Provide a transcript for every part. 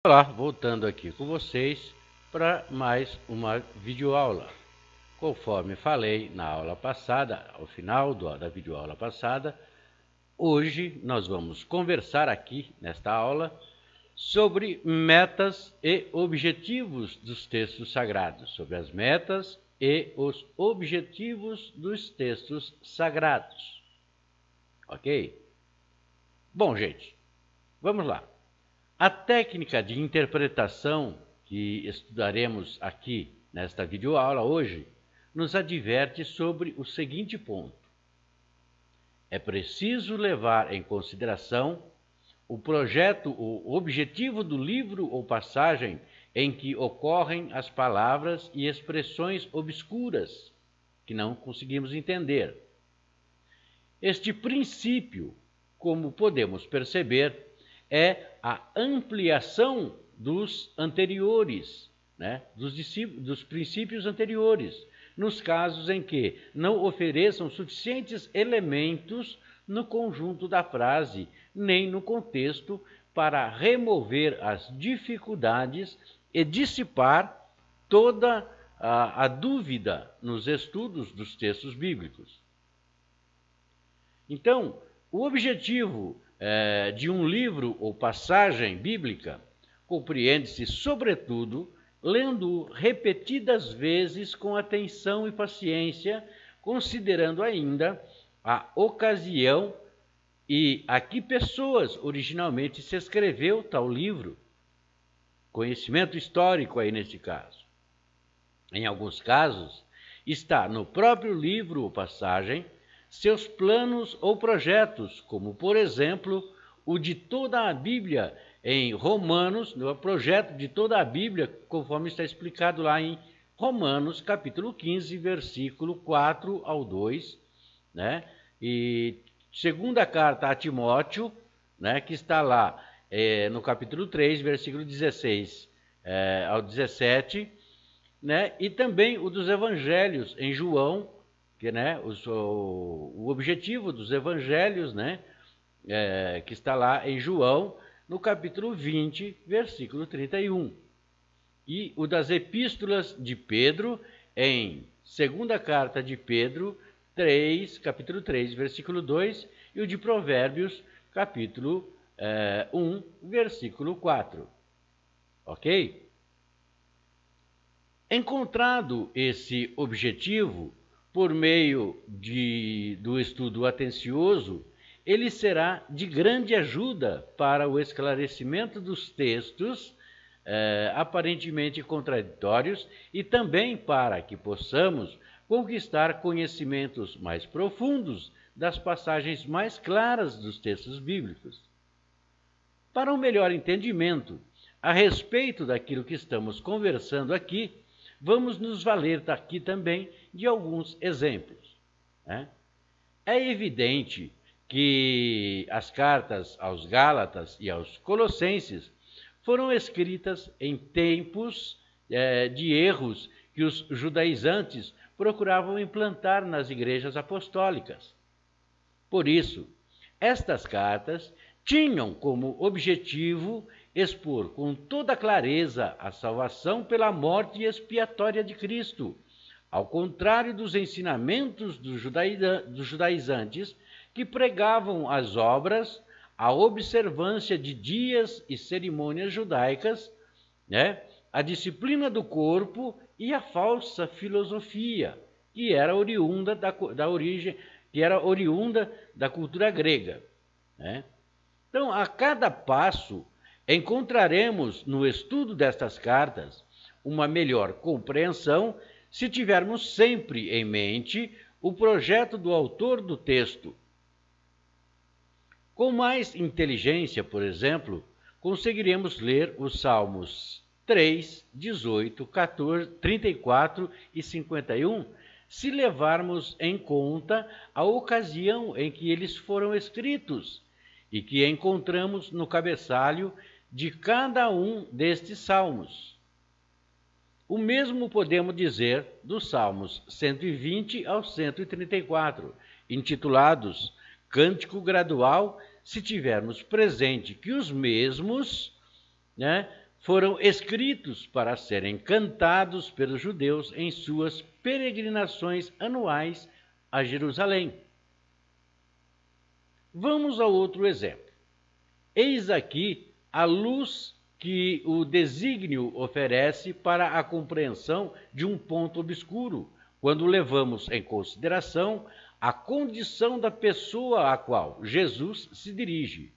Olá, voltando aqui com vocês para mais uma videoaula. Conforme falei na aula passada, ao final da videoaula passada, hoje nós vamos conversar aqui nesta aula sobre metas e objetivos dos textos sagrados, sobre as metas e os objetivos dos textos sagrados. Ok? Bom, gente, vamos lá. A técnica de interpretação que estudaremos aqui nesta videoaula hoje nos adverte sobre o seguinte ponto: é preciso levar em consideração o objetivo do livro ou passagem em que ocorrem as palavras e expressões obscuras que não conseguimos entender. Este princípio, como podemos perceber, é a ampliação dos anteriores, dos princípios anteriores, nos casos em que não ofereçam suficientes elementos no conjunto da frase, nem no contexto, para remover as dificuldades e dissipar toda a dúvida nos estudos dos textos bíblicos. Então, o objetivo de um livro ou passagem bíblica compreende-se, sobretudo, lendo repetidas vezes com atenção e paciência, considerando ainda a ocasião e a que pessoas originalmente se escreveu tal livro. Conhecimento histórico aí neste caso. Em alguns casos, está no próprio livro ou passagem seus planos ou projetos, como, por exemplo, o de toda a Bíblia em Romanos, no projeto de toda a Bíblia, conforme está explicado lá em Romanos, capítulo 15, versículo 4 ao 2, E segunda carta a Timóteo, que está lá no capítulo 3, versículo 16 ao 17, e também o dos evangelhos em João, que o objetivo dos evangelhos, que está lá em João, no capítulo 20, versículo 31. E o das epístolas de Pedro, em segunda carta de Pedro, capítulo 3, versículo 2, e o de Provérbios, capítulo 1, versículo 4. Ok? Encontrado esse objetivo, por meio do estudo atencioso, ele será de grande ajuda para o esclarecimento dos textos aparentemente contraditórios e também para que possamos conquistar conhecimentos mais profundos das passagens mais claras dos textos bíblicos. Para um melhor entendimento a respeito daquilo que estamos conversando aqui, vamos nos valer daqui também de alguns exemplos. É evidente que as cartas aos Gálatas e aos Colossenses foram escritas em tempos de erros que os judaizantes procuravam implantar nas igrejas apostólicas. Por isso, estas cartas tinham como objetivo expor com toda clareza a salvação pela morte expiatória de Cristo, ao contrário dos ensinamentos dos judaizantes, que pregavam as obras, a observância de dias e cerimônias judaicas, a disciplina do corpo e a falsa filosofia, que era oriunda da cultura grega. Então, a cada passo, encontraremos no estudo destas cartas uma melhor compreensão se tivermos sempre em mente o projeto do autor do texto. Com mais inteligência, por exemplo, conseguiremos ler os Salmos 3, 18, 14, 34 e 51, se levarmos em conta a ocasião em que eles foram escritos e que encontramos no cabeçalho de cada um destes salmos. O mesmo podemos dizer dos Salmos 120 ao 134, intitulados Cântico Gradual, se tivermos presente que os mesmos foram escritos para serem cantados pelos judeus em suas peregrinações anuais a Jerusalém. Vamos ao outro exemplo. Eis aqui a luz que o desígnio oferece para a compreensão de um ponto obscuro, quando levamos em consideração a condição da pessoa à qual Jesus se dirige.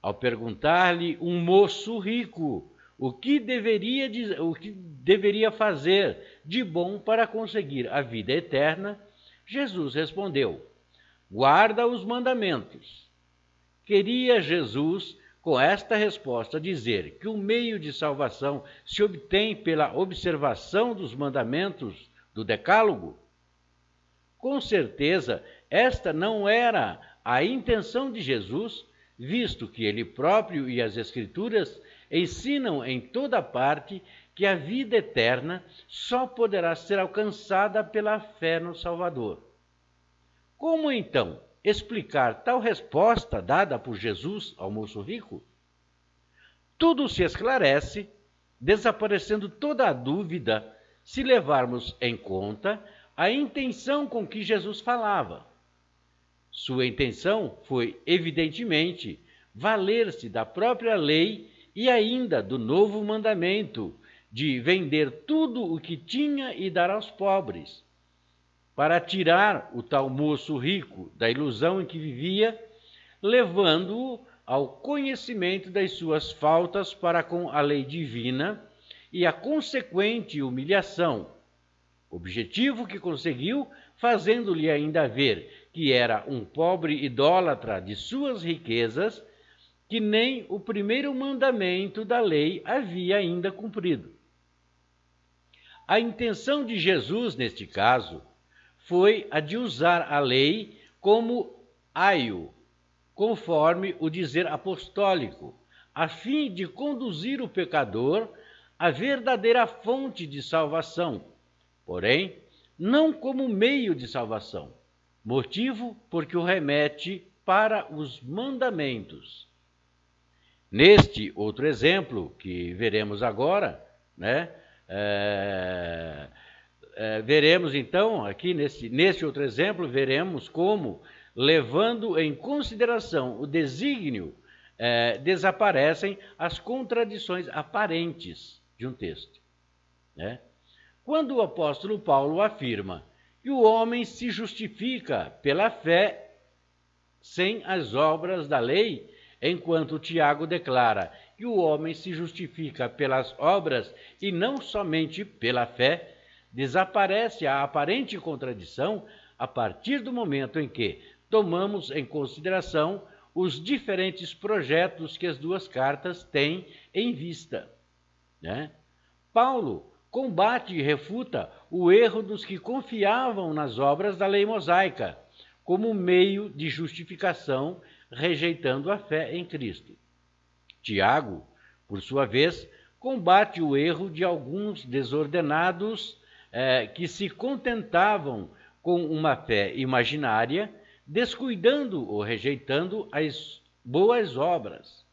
Ao perguntar-lhe um moço rico o que deveria fazer de bom para conseguir a vida eterna, Jesus respondeu: guarda os mandamentos. Queria Jesus, com esta resposta, dizer que o meio de salvação se obtém pela observação dos mandamentos do Decálogo? Com certeza, esta não era a intenção de Jesus, visto que ele próprio e as Escrituras ensinam em toda parte que a vida eterna só poderá ser alcançada pela fé no Salvador. Como então explicar tal resposta dada por Jesus ao moço rico? Tudo se esclarece, desaparecendo toda a dúvida, se levarmos em conta a intenção com que Jesus falava. Sua intenção foi, evidentemente, valer-se da própria lei e ainda do novo mandamento de vender tudo o que tinha e dar aos pobres, para tirar o tal moço rico da ilusão em que vivia, levando-o ao conhecimento das suas faltas para com a lei divina e a consequente humilhação, objetivo que conseguiu fazendo-lhe ainda ver que era um pobre idólatra de suas riquezas, que nem o primeiro mandamento da lei havia ainda cumprido. A intenção de Jesus, neste caso, foi a de usar a lei como aio, conforme o dizer apostólico, a fim de conduzir o pecador à verdadeira fonte de salvação, porém, não como meio de salvação, motivo porque o remete para os mandamentos. Neste outro exemplo que veremos agora, veremos então, aqui neste outro exemplo, veremos como, levando em consideração o desígnio, desaparecem as contradições aparentes de um texto. Quando o apóstolo Paulo afirma que o homem se justifica pela fé sem as obras da lei, enquanto Tiago declara que o homem se justifica pelas obras e não somente pela fé, desaparece a aparente contradição a partir do momento em que tomamos em consideração os diferentes projetos que as duas cartas têm em vista. Paulo combate e refuta o erro dos que confiavam nas obras da lei mosaica como meio de justificação, rejeitando a fé em Cristo. Tiago, por sua vez, combate o erro de alguns desordenados que se contentavam com uma fé imaginária, descuidando ou rejeitando as boas obras.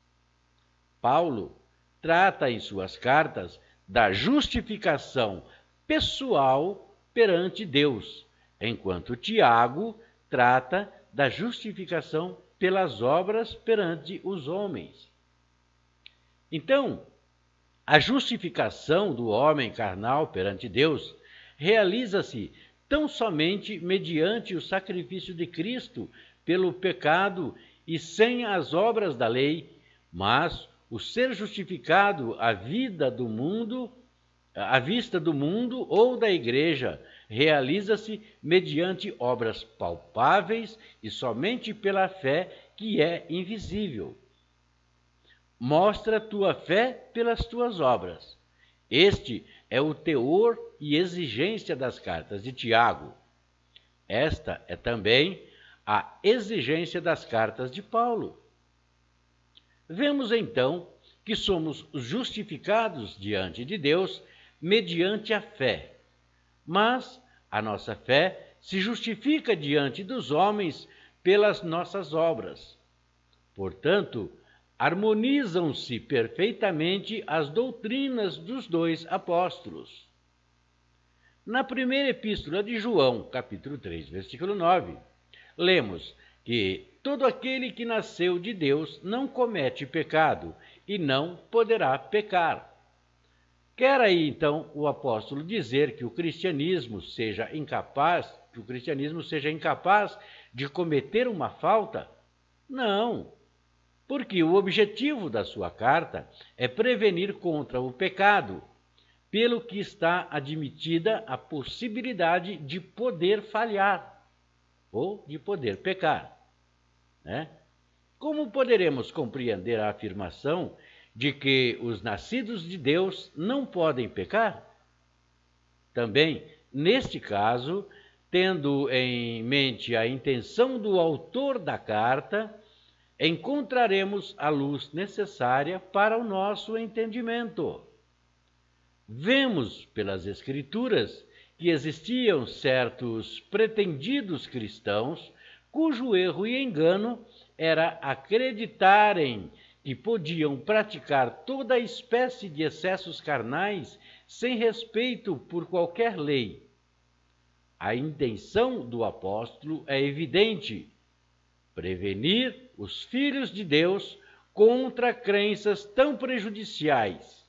Paulo trata em suas cartas da justificação pessoal perante Deus, enquanto Tiago trata da justificação pelas obras perante os homens. Então, a justificação do homem carnal perante Deus realiza-se tão somente mediante o sacrifício de Cristo pelo pecado e sem as obras da lei, mas o ser justificado à vista do mundo ou da igreja realiza-se mediante obras palpáveis e somente pela fé que é invisível. Mostra tua fé pelas tuas obras. Este é o teor e exigência das cartas de Tiago. Esta é também a exigência das cartas de Paulo. Vemos então que somos justificados diante de Deus mediante a fé, mas a nossa fé se justifica diante dos homens pelas nossas obras. Portanto, harmonizam-se perfeitamente as doutrinas dos dois apóstolos. Na primeira epístola de João, capítulo 3, versículo 9, lemos que todo aquele que nasceu de Deus não comete pecado e não poderá pecar. Quer aí, então, o apóstolo dizer que o cristianismo seja incapaz de cometer uma falta? Não, porque o objetivo da sua carta é prevenir contra o pecado, pelo que está admitida a possibilidade de poder falhar ou de poder pecar, né? Como poderemos compreender a afirmação de que os nascidos de Deus não podem pecar? Também, neste caso, tendo em mente a intenção do autor da carta, encontraremos a luz necessária para o nosso entendimento. Vemos pelas Escrituras que existiam certos pretendidos cristãos cujo erro e engano era acreditarem que podiam praticar toda espécie de excessos carnais sem respeito por qualquer lei. A intenção do apóstolo é evidente: prevenir os filhos de Deus contra crenças tão prejudiciais.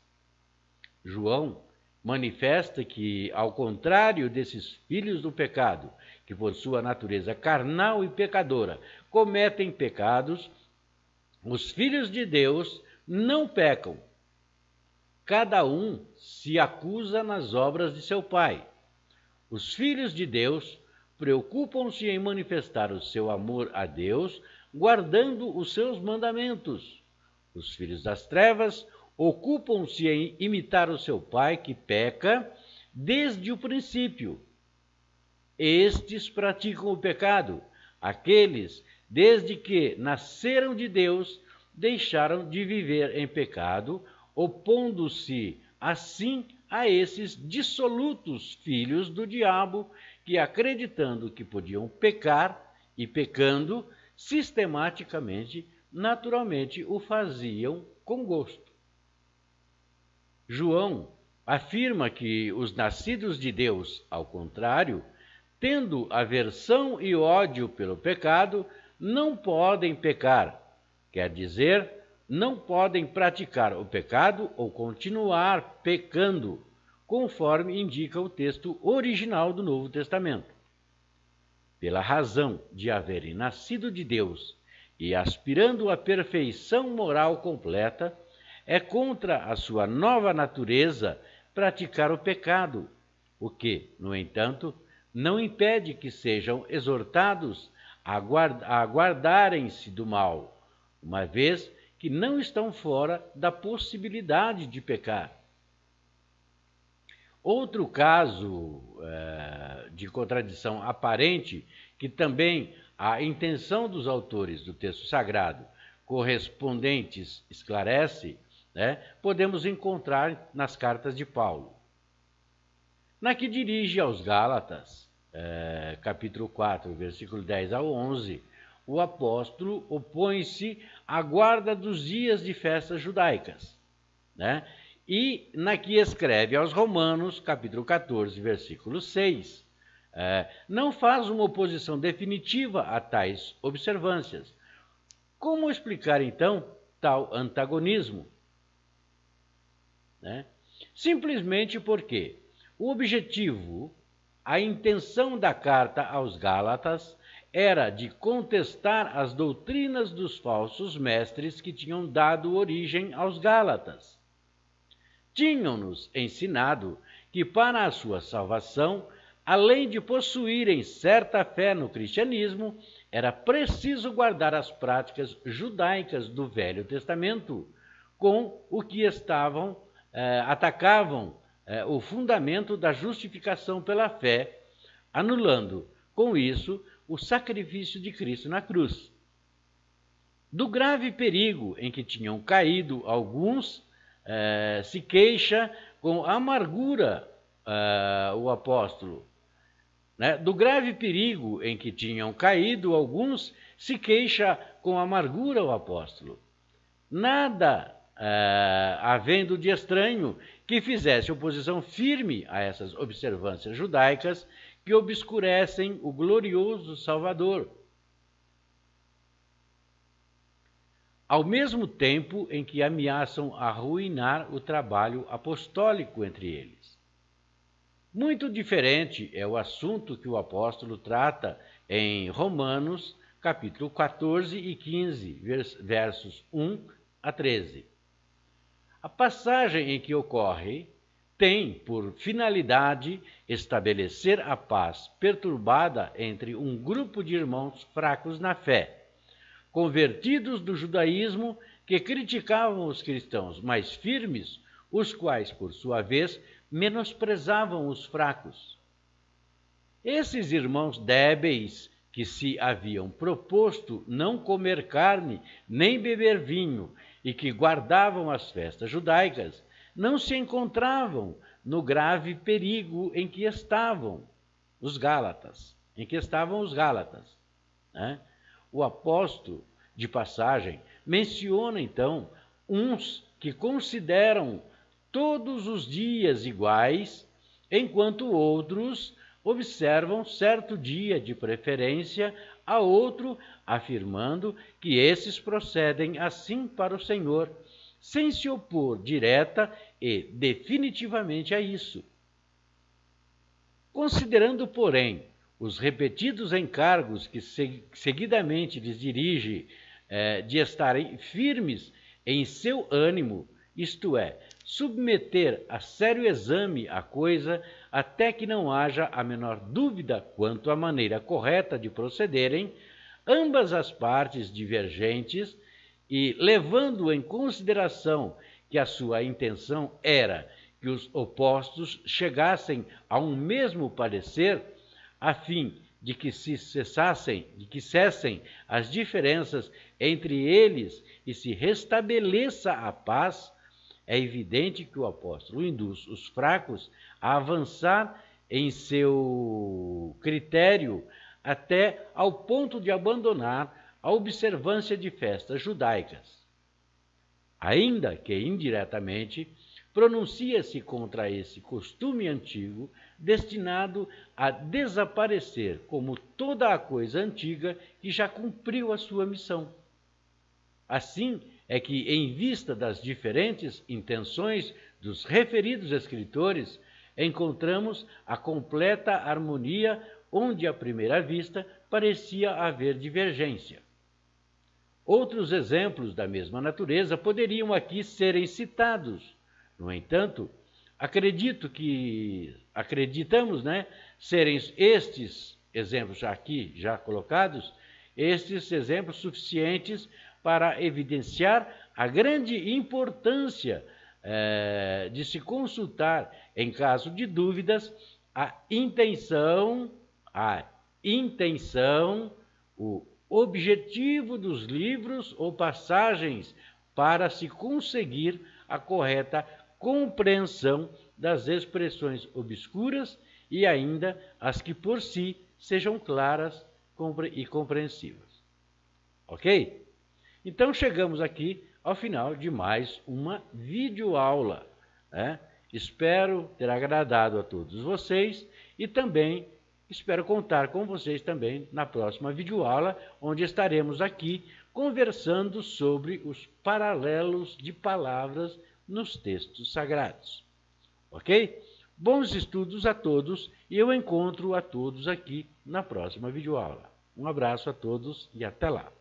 João manifesta que, ao contrário desses filhos do pecado, que por sua natureza carnal e pecadora cometem pecados, os filhos de Deus não pecam. Cada um se acusa nas obras de seu pai. Os filhos de Deus preocupam-se em manifestar o seu amor a Deus, guardando os seus mandamentos. Os filhos das trevas ocupam-se em imitar o seu pai, que peca desde o princípio. Estes praticam o pecado, aqueles, desde que nasceram de Deus, deixaram de viver em pecado, opondo-se assim a esses dissolutos filhos do diabo, que, acreditando que podiam pecar e pecando, sistematicamente, naturalmente, o faziam com gosto. João afirma que os nascidos de Deus, ao contrário, tendo aversão e ódio pelo pecado, não podem pecar. Quer dizer, não podem praticar o pecado ou continuar pecando, conforme indica o texto original do Novo Testamento. Pela razão de haverem nascido de Deus e aspirando à perfeição moral completa, é contra a sua nova natureza praticar o pecado, o que, no entanto, não impede que sejam exortados a guardarem-se do mal, uma vez que não estão fora da possibilidade de pecar. Outro caso de contradição aparente, que também a intenção dos autores do texto sagrado correspondentes esclarece, podemos encontrar nas cartas de Paulo. Na que dirige aos Gálatas, capítulo 4, versículo 10 ao 11, o apóstolo opõe-se à guarda dos dias de festas judaicas, E na que escreve aos Romanos, capítulo 14, versículo 6, não faz uma oposição definitiva a tais observâncias. Como explicar, então, tal antagonismo? Simplesmente porque o objetivo, a intenção da carta aos Gálatas era de contestar as doutrinas dos falsos mestres que tinham dado origem aos Gálatas. Tinham-nos ensinado que para a sua salvação, além de possuírem certa fé no cristianismo, era preciso guardar as práticas judaicas do Velho Testamento, com o que atacavam o fundamento da justificação pela fé, anulando, com isso, o sacrifício de Cristo na cruz. Do grave perigo em que tinham caído alguns, se queixa com amargura o apóstolo. Do grave perigo em que tinham caído alguns, se queixa com amargura o apóstolo. nada havendo de estranho que fizesse oposição firme a essas observâncias judaicas que obscurecem o glorioso Salvador, ao mesmo tempo em que ameaçam arruinar o trabalho apostólico entre eles. Muito diferente é o assunto que o apóstolo trata em Romanos, capítulo 14 e 15, versos 1 a 13. A passagem em que ocorre tem por finalidade estabelecer a paz perturbada entre um grupo de irmãos fracos na fé, convertidos do judaísmo, que criticavam os cristãos mais firmes, os quais, por sua vez, menosprezavam os fracos. Esses irmãos débeis, que se haviam proposto não comer carne nem beber vinho e que guardavam as festas judaicas, não se encontravam no grave perigo em que estavam os Gálatas. Né? O apóstolo, de passagem, menciona então uns que consideram todos os dias iguais, enquanto outros observam certo dia de preferência a outro, afirmando que esses procedem assim para o Senhor, sem se opor direta e definitivamente a isso. Considerando, porém, os repetidos encargos que seguidamente lhes dirige de estarem firmes em seu ânimo, isto é, submeter a sério exame a coisa até que não haja a menor dúvida quanto à maneira correta de procederem, ambas as partes divergentes, e levando em consideração que a sua intenção era que os opostos chegassem a um mesmo parecer, a fim de que cessem as diferenças entre eles e se restabeleça a paz, é evidente que o apóstolo induz os fracos a avançar em seu critério até ao ponto de abandonar a observância de festas judaicas. Ainda que indiretamente, pronuncia-se contra esse costume antigo destinado a desaparecer como toda a coisa antiga que já cumpriu a sua missão. Assim é que, em vista das diferentes intenções dos referidos escritores, encontramos a completa harmonia onde, à primeira vista, parecia haver divergência. Outros exemplos da mesma natureza poderiam aqui serem citados. No entanto, acreditamos, serem estes exemplos aqui já colocados, estes exemplos suficientes para evidenciar a grande importância de se consultar, em caso de dúvidas, a intenção, o objetivo dos livros ou passagens para se conseguir a correta compreensão das expressões obscuras e ainda as que por si sejam claras e compreensivas. Ok? Então chegamos aqui ao final de mais uma videoaula. Espero ter agradado a todos vocês e também espero contar com vocês também na próxima videoaula, onde estaremos aqui conversando sobre os paralelos de palavras nos textos sagrados. Ok? Bons estudos a todos e eu encontro a todos aqui na próxima videoaula. Um abraço a todos e até lá.